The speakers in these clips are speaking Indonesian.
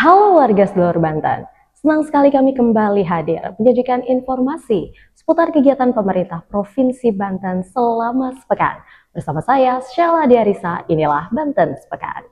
Halo warga seluruh Banten, senang sekali kami kembali hadir menyajikan informasi seputar kegiatan pemerintah Provinsi Banten selama sepekan. Bersama saya, Sheila Diarisa, inilah Banten Sepekan.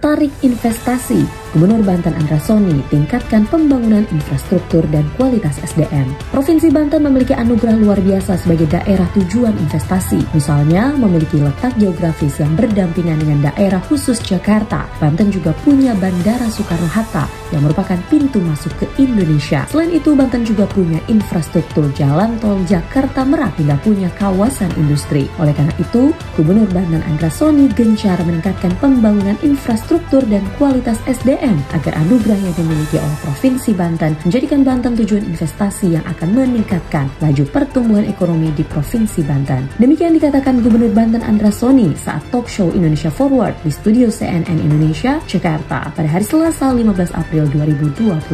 Tarik investasi, Gubernur Banten Andra Soni tingkatkan pembangunan infrastruktur dan kualitas SDM. Provinsi Banten memiliki anugerah luar biasa sebagai daerah tujuan investasi. Misalnya, memiliki letak geografis yang berdampingan dengan daerah khusus Jakarta. Banten juga punya Bandara Soekarno-Hatta yang merupakan pintu masuk ke Indonesia. Selain itu, Banten juga punya infrastruktur jalan tol Jakarta-Merak hingga punya kawasan industri. Oleh karena itu, Gubernur Banten Andra Soni gencar meningkatkan pembangunan infrastruktur dan kualitas SDM agar anugerah yang dimiliki oleh Provinsi Banten menjadikan Banten tujuan investasi yang akan meningkatkan laju pertumbuhan ekonomi di Provinsi Banten. Demikian dikatakan Gubernur Banten Andra Soni saat talk show Indonesia Forward di studio CNN Indonesia, Jakarta pada hari Selasa 15 April 2025.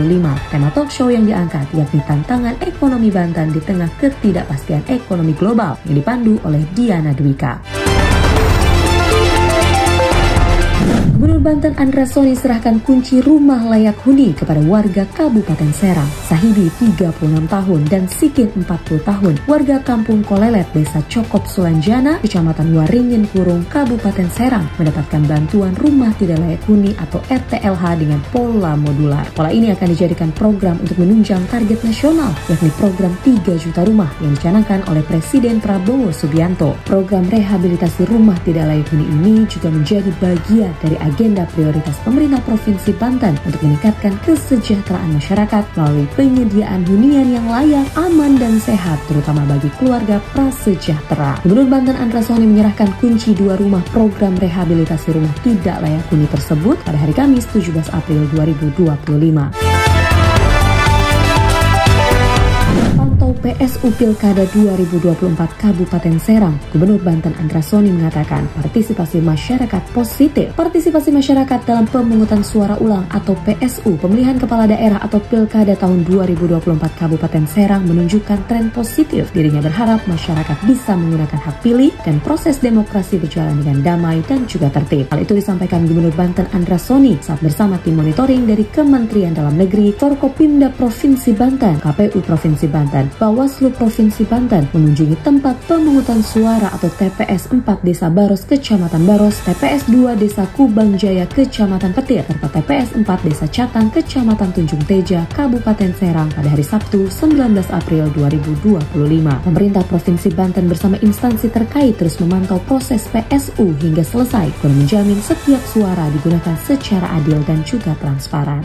Tema talk show yang diangkat yakni tantangan ekonomi Banten di tengah ketidakpastian ekonomi global yang dipandu oleh Diana Dwiqa. Gubernur Banten Andra Soni serahkan kunci rumah layak huni kepada warga Kabupaten Serang. Sahibi 36 tahun dan Sikin 40 tahun, warga Kampung Kolelet, Desa Cokop Sulanjana, Kecamatan Waringin Kurung, Kabupaten Serang mendapatkan bantuan rumah tidak layak huni atau RTLH dengan pola modular. Pola ini akan dijadikan program untuk menunjang target nasional, yakni program 3 juta rumah yang dicanangkan oleh Presiden Prabowo Subianto. Program rehabilitasi rumah tidak layak huni ini juga menjadi bagian dari agenda prioritas pemerintah Provinsi Banten untuk meningkatkan kesejahteraan masyarakat melalui penyediaan hunian yang layak, aman, dan sehat, terutama bagi keluarga prasejahtera. Gubernur Banten Andra Soni menyerahkan kunci 2 rumah program rehabilitasi rumah tidak layak huni tersebut pada hari Kamis 17 April 2025. PSU Pilkada 2024 Kabupaten Serang, Gubernur Banten Andra Soni mengatakan partisipasi masyarakat positif. Partisipasi masyarakat dalam pemungutan suara ulang atau PSU pemilihan kepala daerah atau Pilkada tahun 2024 Kabupaten Serang menunjukkan tren positif. Dirinya berharap masyarakat bisa menggunakan hak pilih dan proses demokrasi berjalan dengan damai dan juga tertib. Hal itu disampaikan Gubernur Banten Andra Soni saat bersama tim monitoring dari Kementerian Dalam Negeri, Forkopimda Provinsi Banten, KPU Provinsi Banten, Bawaslu Provinsi Banten mengunjungi tempat pemungutan suara atau TPS 4 Desa Baros Kecamatan Baros, TPS 2 Desa Kubang Jaya Kecamatan Petir, serta TPS 4 Desa Catang Kecamatan Tunjung Teja Kabupaten Serang pada hari Sabtu 19 April 2025. Pemerintah Provinsi Banten bersama instansi terkait terus memantau proses PSU hingga selesai guna menjamin setiap suara digunakan secara adil dan juga transparan.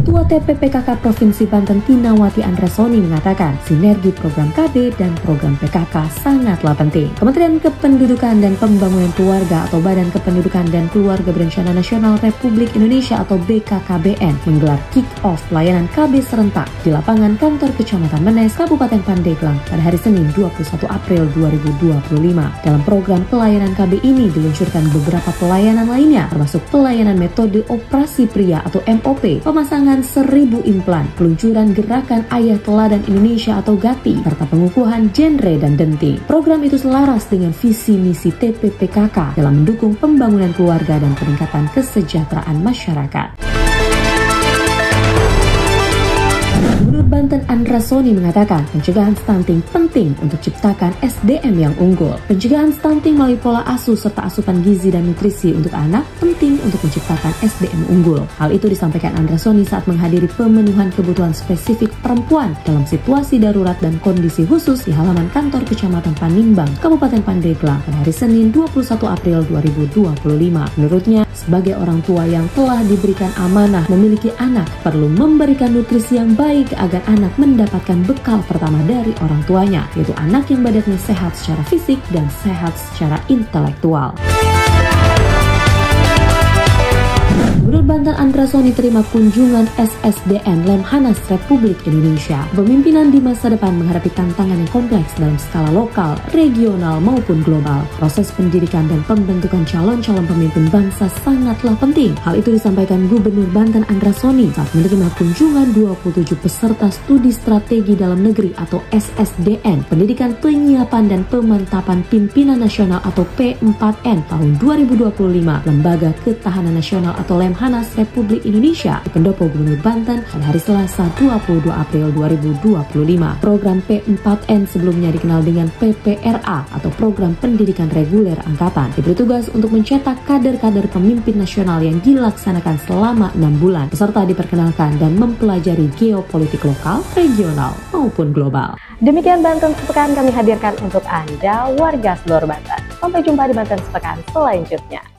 Ketua TPPKK Provinsi Banten Tinawati Andra Soni mengatakan sinergi program KB dan program PKK sangatlah penting. Kementerian Kependudukan dan Pembangunan Keluarga atau Badan Kependudukan dan Keluarga Berencana Nasional Republik Indonesia atau BKKBN menggelar kick-off pelayanan KB serentak di lapangan kantor Kecamatan Menes, Kabupaten Pandeglang pada hari Senin 21 April 2025. Dalam program pelayanan KB ini diluncurkan beberapa pelayanan lainnya termasuk pelayanan metode operasi pria atau MOP, pemasangan 1000 implan, peluncuran gerakan Ayah Teladan Indonesia atau GATI, serta pengukuhan genre dan denting. Program itu selaras dengan visi misi TPPKK dalam mendukung pembangunan keluarga dan peningkatan kesejahteraan masyarakat. Gubernur Banten Andra Soni mengatakan pencegahan stunting penting untuk ciptakan SDM yang unggul. Pencegahan stunting melalui pola asuh serta asupan gizi dan nutrisi untuk anak penting untuk menciptakan SDM unggul. Hal itu disampaikan Andra Soni saat menghadiri pemenuhan kebutuhan spesifik perempuan dalam situasi darurat dan kondisi khusus di halaman kantor Kecamatan Panimbang, Kabupaten Pandeglang pada hari Senin 21 April 2025. Menurutnya, sebagai orang tua yang telah diberikan amanah memiliki anak perlu memberikan nutrisi yang baik agar anak mendapatkan bekal pertama dari orang tuanya, yaitu anak yang badannya sehat secara fisik dan sehat secara intelektual. Gubernur Banten Andrasoni terima kunjungan SSDN Lemhanas Republik Indonesia. Pemimpinan di masa depan menghadapi tantangan yang kompleks dalam skala lokal, regional maupun global. Proses pendidikan dan pembentukan calon-calon pemimpin bangsa sangatlah penting. Hal itu disampaikan Gubernur Banten Andrasoni saat menerima kunjungan 27 peserta studi strategi dalam negeri atau SSDN, Pendidikan Penyiapan dan Pemantapan Pimpinan Nasional atau P4N tahun 2025, Lembaga Ketahanan Nasional atau Lemhanas Republik Indonesia di Pendopo Gubernur Banten pada hari Selasa 22 April 2025. Program P4N sebelumnya dikenal dengan PPRA atau Program Pendidikan Reguler Angkatan, diberi tugas untuk mencetak kader-kader pemimpin nasional yang dilaksanakan selama 6 bulan. Peserta diperkenalkan dan mempelajari geopolitik lokal, regional maupun global. Demikian Banten Sepekan kami hadirkan untuk Anda warga seluruh Banten. Sampai jumpa di Banten Sepekan selanjutnya.